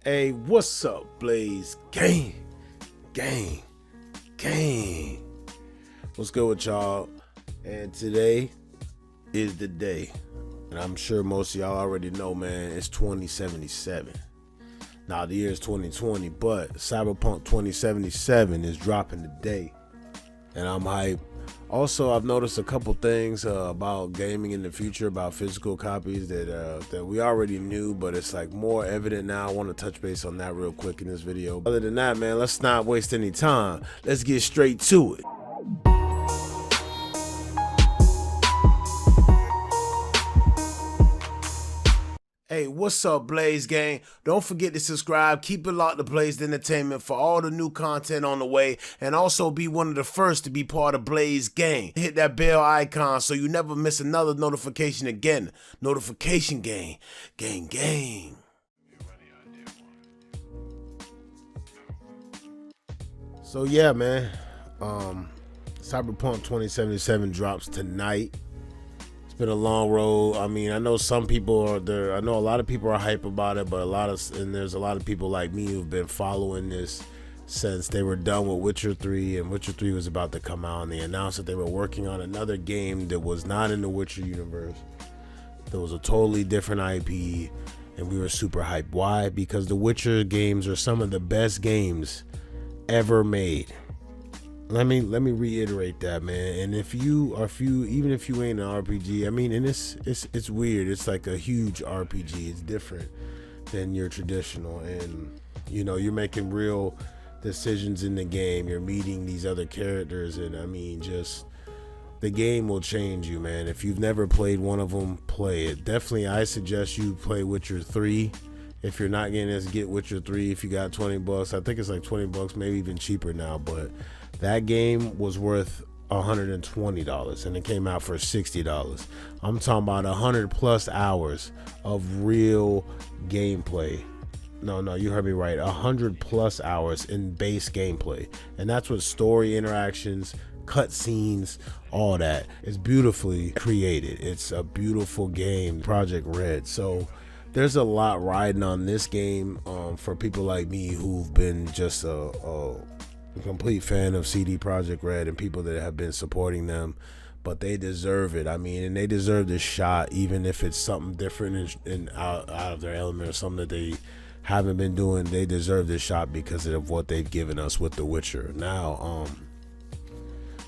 Hey, what's up, Blaze? Gang. What's good with y'all? And today is the day. And I'm sure most of y'all already know, man, it's 2077. Now, the year is 2020, but Cyberpunk 2077 is dropping today. And I'm hyped. Also, I've noticed a couple things about gaming in the future, about physical copies that we already knew, but it's like more evident now. I want to touch base on that real quick in this video. Other than that, man, let's not waste any time. Let's get straight to it. Hey, what's up, Blaze Gang? Don't forget to subscribe. Keep it locked to Blaze Entertainment for all the new content on the way, and also be one of the first to be part of Blaze Gang. Hit that bell icon so you never miss another notification again. Notification gang. Gang. So yeah, man. Cyberpunk 2077 drops tonight. Been a long road. I mean, I know some people are there. I know a lot of people are hype about it, but there's a lot of people like me who've been following this since they were done with Witcher 3, and Witcher 3 was about to come out, and they announced that they were working on another game that was not in the Witcher universe. That was a totally different IP, and we were super hyped. Why? Because the Witcher games are some of the best games ever made. Let me reiterate that, man. And even if you ain't an RPG, I mean, and it's weird. It's like a huge RPG. It's different than your traditional, and you know, you're making real decisions in the game. You're meeting these other characters, and I mean, just the game will change you, man. If you've never played one of them, play it. Definitely, I suggest you play Witcher 3. If you're not getting this, get Witcher 3. If you got 20 bucks, I think it's like 20 bucks, maybe even cheaper now, but that game was worth $120 and it came out for $60. I'm talking about 100 plus hours of real gameplay. No, you heard me right. 100 plus hours in base gameplay. And that's with story interactions, cutscenes, all that. It's beautifully created. It's a beautiful game, Project Red. So there's a lot riding on this game for people like me who've been just a complete fan of CD Projekt Red and people that have been supporting them, but they deserve it. I mean, and they deserve this shot, even if it's something different and out of their element or something that they haven't been doing. They deserve this shot because of what they've given us with The Witcher. Now,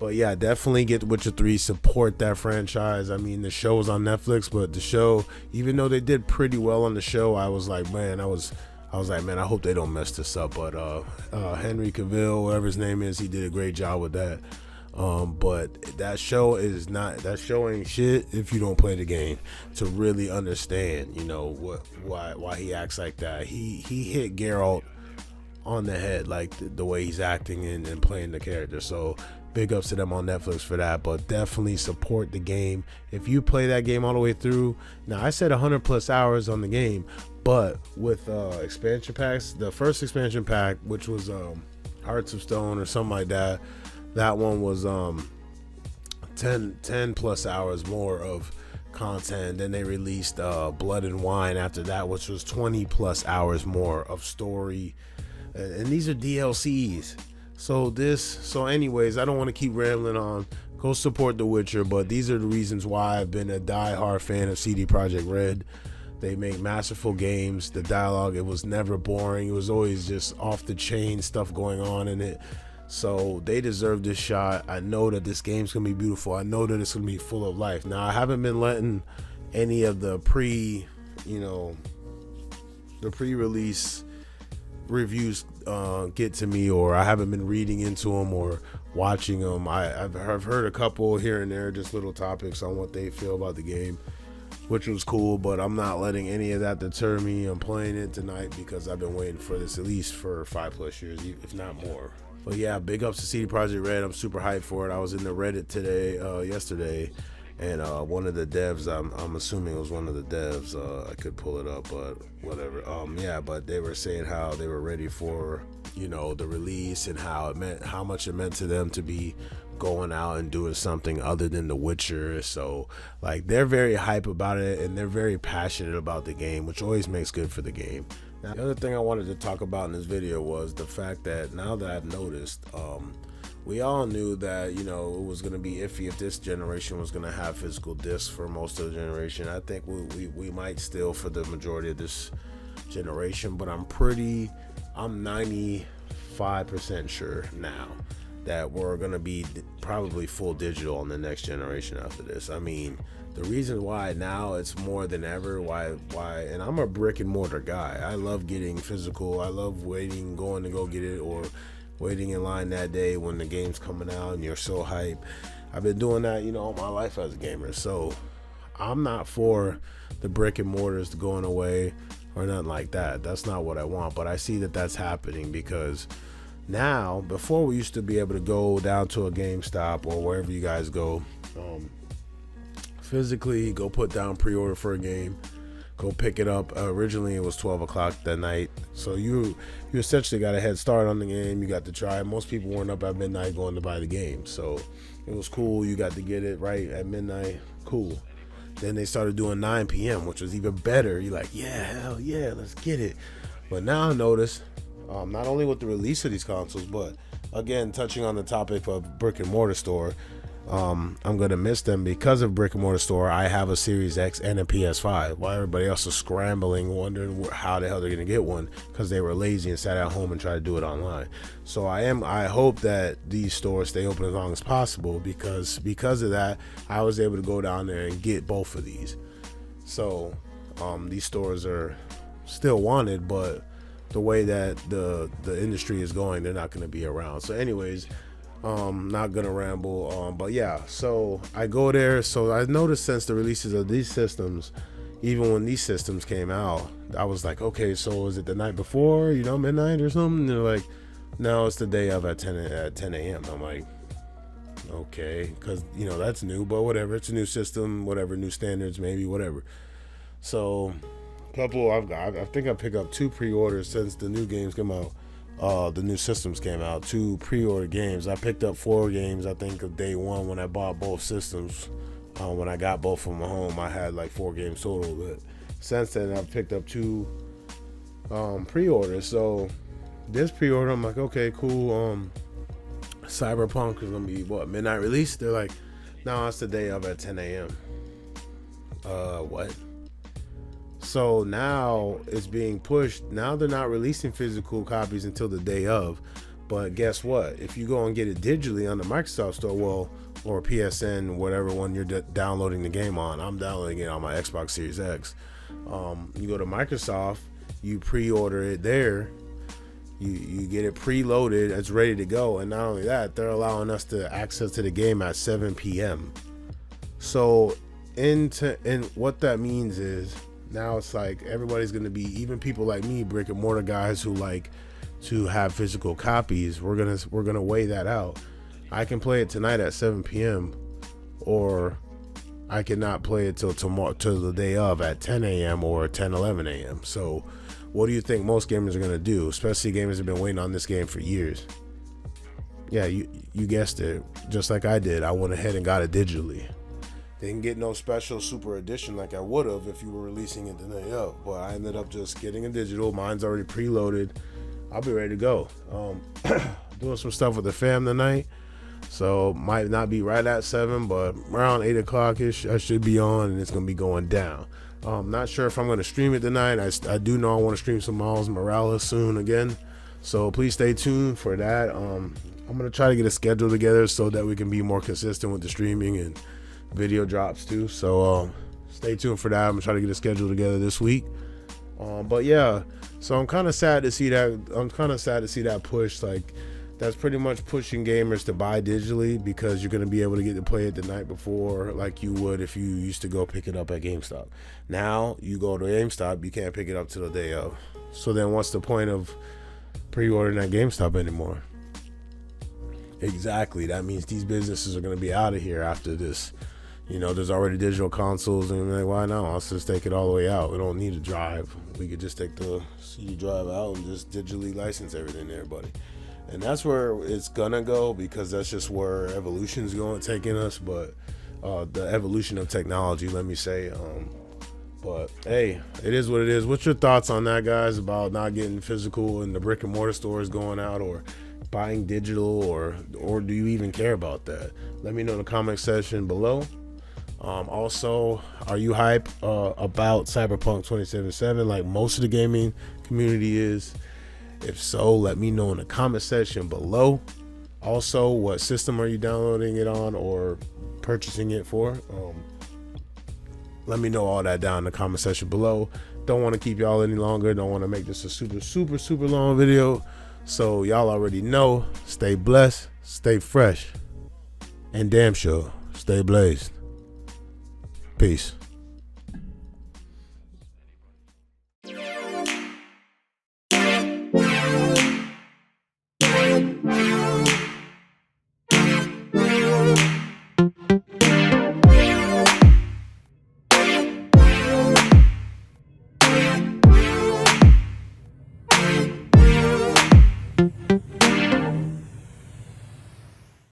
but yeah, definitely get Witcher 3, support that franchise. I mean, the show was on Netflix, but the show, even though they did pretty well on the show, I was like, man, I hope they don't mess this up. But Henry Cavill, whatever his name is, he did a great job with that. But that show ain't shit if you don't play the game to really understand, you know, why he acts like that. He hit Geralt on the head, like the way he's acting and playing the character. So big ups to them on Netflix for that, but definitely support the game. If you play that game all the way through, now I said 100 plus hours on the game, but with expansion packs, the first expansion pack, which was Hearts of Stone or something like that, that one was 10 plus hours more of content. Then they released Blood and Wine after that, which was 20 plus hours more of story, and these are DLCs. So anyways, I don't want to keep rambling on. Go support The Witcher, but these are the reasons why I've been a die-hard fan of CD Projekt Red. They make masterful games. The dialogue, it was never boring. It was always just off the chain stuff going on in it. So they deserve this shot. I know that this game's gonna be beautiful. I know that it's gonna be full of life. Now, I haven't been letting any of the pre-release reviews get to me, or I haven't been reading into them or watching them. I've heard a couple here and there, just little topics on what they feel about the game, which was cool, but I'm not letting any of that deter me. I'm playing it tonight because I've been waiting for this at least for 5+ years, if not more. But yeah, big ups to CD Projekt Red. I'm super hyped for it. I was in the Reddit yesterday, and one of the devs, I'm assuming it was one of the devs, I could pull it up, but whatever. Yeah, but they were saying how they were ready for, you know, the release, and how much it meant to them to be going out and doing something other than The Witcher. So like, they're very hype about it, and they're very passionate about the game, which always makes good for the game. Now, the other thing I wanted to talk about in this video was the fact that now that I've noticed, we all knew that, you know, it was going to be iffy if this generation was going to have physical discs for most of the generation. I think we might still for the majority of this generation, but I'm 95% sure now that we're going to be probably full digital on the next generation after this. I mean, the reason why now it's more than ever, why, and I'm a brick and mortar guy. I love getting physical. I love going to go get it, or waiting in line that day when the game's coming out and you're so hyped. I've been doing that, you know, all my life as a gamer. So I'm not for the brick and mortars going away or nothing like that. That's not what I want. But I see that that's happening because now, before we used to be able to go down to a GameStop or wherever you guys go, physically go put down pre-order for a game, go pick it up. Originally it was 12 o'clock that night, so you essentially got a head start on the game. You got to try it. Most people weren't up at midnight going to buy the game, so it was cool. You got to get it right at midnight. Cool. Then they started doing 9 p.m., which was even better. You're like, yeah, hell yeah, let's get it. But now I notice, not only with the release of these consoles, but again, touching on the topic of brick and mortar store, I'm gonna miss them because of brick and mortar store. I have a Series X and a PS5, while everybody else is scrambling, wondering how the hell they're gonna get one because they were lazy and sat at home and tried to do it online. So I hope that these stores stay open as long as possible, because of that, I was able to go down there and get both of these. So these stores are still wanted, but the way that the industry is going, they're not going to be around. So anyways, not gonna ramble, but yeah, so I go there. So I noticed since the releases of these systems, even when these systems came out, I was like, okay, so is it the night before, you know, midnight or something? And they're like, no, it's the day of at 10 a.m. I'm like, okay, because, you know, that's new, but whatever, it's a new system, whatever, new standards, maybe, whatever. So I think I picked up 2 pre-orders since the new games came out. The new systems came out, 2 pre-order games. I picked up 4 games, I think, of day one when I bought both systems. When I got both from home, I had like 4 games total. But since then, I've picked up 2 pre-orders. So this pre-order, I'm like, okay, cool. Cyberpunk is gonna be what, midnight release? They're like, no, it's the day of at 10 a.m. What? So now it's being pushed. Now they're not releasing physical copies until the day of. But guess what? If you go and get it digitally on the Microsoft Store, well, or PSN, whatever one you're downloading the game on, I'm downloading it on my Xbox Series X. You go to Microsoft, you pre-order it there, you get it preloaded, it's ready to go. And not only that, they're allowing us to access to the game at 7 p.m. So and what that means is, now it's like everybody's going to be, even people like me, brick and mortar guys who like to have physical copies, we're gonna weigh that out. I can play it tonight at 7 p.m. or I cannot play it till tomorrow, till the day of at 10 a.m. or 11 a.m. So what do you think most gamers are going to do? Especially gamers have been waiting on this game for years. Yeah, you guessed it. Just like I did, I went ahead and got it digitally. Didn't get no special super edition like I would have if you were releasing it the day of, but I ended up just getting a digital. Mine's already preloaded. I'll be ready to go. Doing some stuff with the fam tonight, so might not be right at 7, but around 8 o'clock ish I should be on, and it's gonna be going down. Not sure if I'm gonna stream it tonight. I do know I want to stream some Miles Morales soon again, so please stay tuned for that. I'm gonna try to get a schedule together so that we can be more consistent with the streaming and video drops too. So stay tuned for that. I'm gonna try to get a schedule together this week. But yeah, so I'm kind of sad to see that push. Like, that's pretty much pushing gamers to buy digitally, because you're gonna be able to get to play it the night before, like you would if you used to go pick it up at GameStop. Now you go to GameStop, you can't pick it up till the day of. So then what's the point of pre-ordering at GameStop anymore? Exactly. That means these businesses are gonna be out of here after this. You know, there's already digital consoles, and like, why not? Let's just take it all the way out. We don't need to drive. We could just take the CD drive out and just digitally license everything to everybody. And that's where it's gonna go, because that's just where evolution's going, taking us. But the evolution of technology, let me say, But hey, it is what it is. What's your thoughts on that, guys, about not getting physical in the brick and mortar stores, going out, or buying digital, or do you even care about that? Let me know in the comment section below. Also, are you hype about Cyberpunk 2077 like most of the gaming community is? If so, let me know in the comment section below. Also, what system are you downloading it on or purchasing it for? Let me know all that down in the comment section below. Don't want to keep y'all any longer. Don't want to make this a super long video. So y'all already know, stay blessed, stay fresh, and damn sure stay blazed. Peace.